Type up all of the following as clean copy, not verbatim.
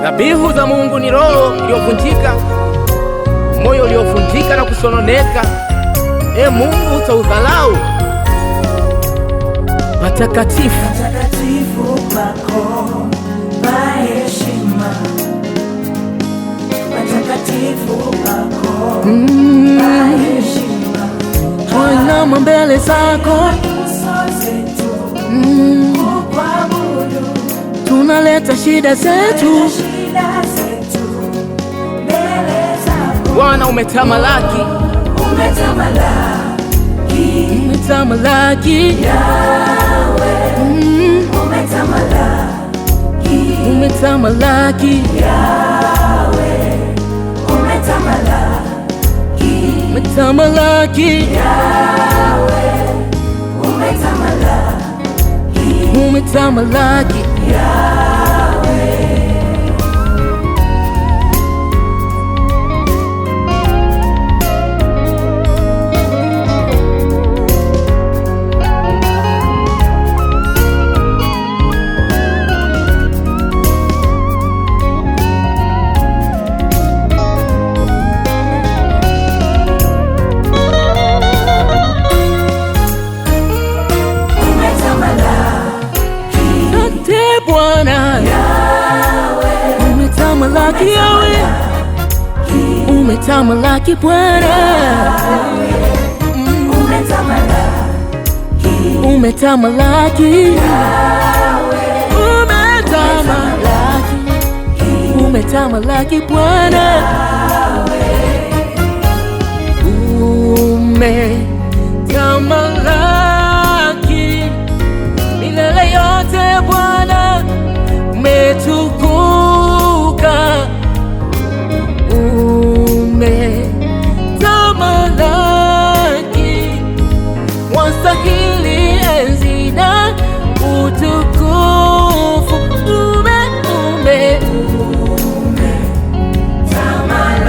Dhabihu za Mungu ni roho iliyovunjika, moyo uliovunjika na kusononeka. Mungu utaudhalau patakatifu pako pa heshima, patakatifu pako pa heshima. Tuinama mbele zako, tunaleta shida zetu. Bwana umetamalaki, umetamalaki Yahweh, umetamalaki Yahweh, umetamalaki Yahweh, umetamalaki Umetamalaki Yahweh, umetamalaki Bwana, umetamalaki, umetamalaki Bwana, umetamalaki milele yote Bwana, umetukuka, umetamalaki, wastahili enzi na utukufu.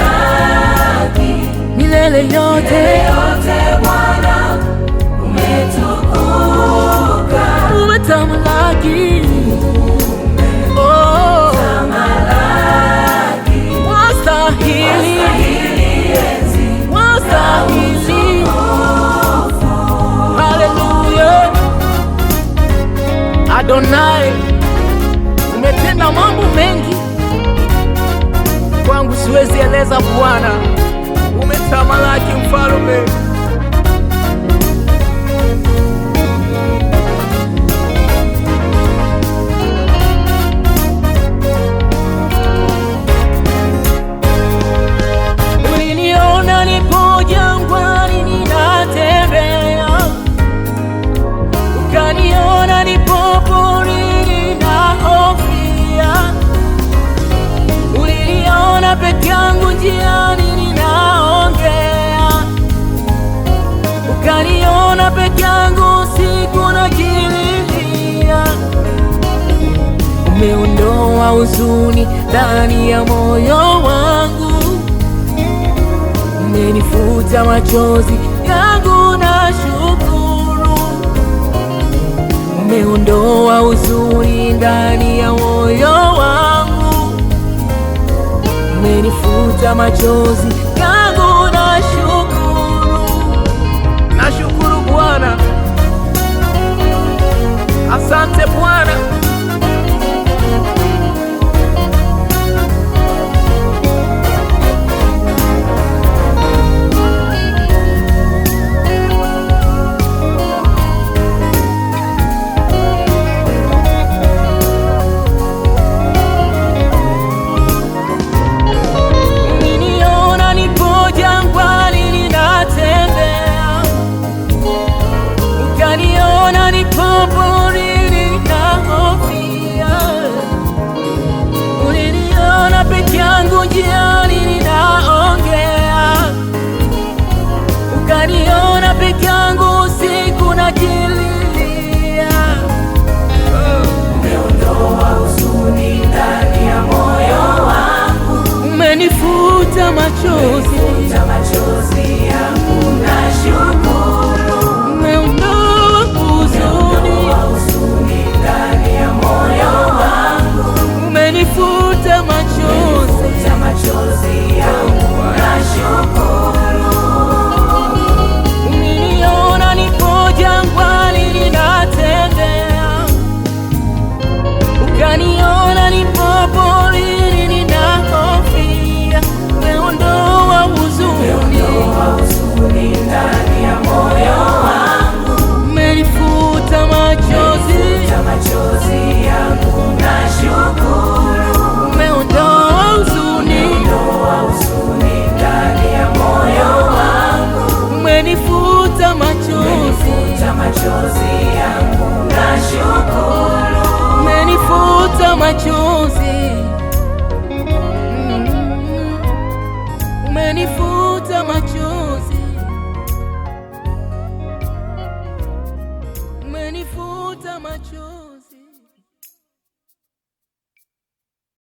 Umetamalaki milele yote Bwana, umetukuka, umetamalaki. Adonai, umetenda mambo mengi kwangu, siwezi eleza Bwana. Umetamalaki mfalme. Uliniona nipo jangwani ninatembea, ukaniona nipo porini nahofia. Uliniona peke yangu njiani ninaongea, ukaniona peke yangu usiku najililia. Umeondoa huzuni ndani ya moyo wangu, umenifuta machozi yangu na shukuru. Umeondoa huzuni ndani ya moyo wangu, umenifuta machozi yangu na shukuru. Nashukuru Bwana, asante Bwana. Ukaniona nipo porini nahofia, uliniona peke yangu njiani ninaongea, ukaniona peke yangu usiku najililia. umeondoa huzuni ndani ya moyo wangu, umenifuta machozi yangu na shukuru. Umeondoa huzuni ndani ya moyo wangu, umenifuta machozi machozi yangu. Nashukuru umenifuta machozi, umenifuta machozi, umenifuta machozi.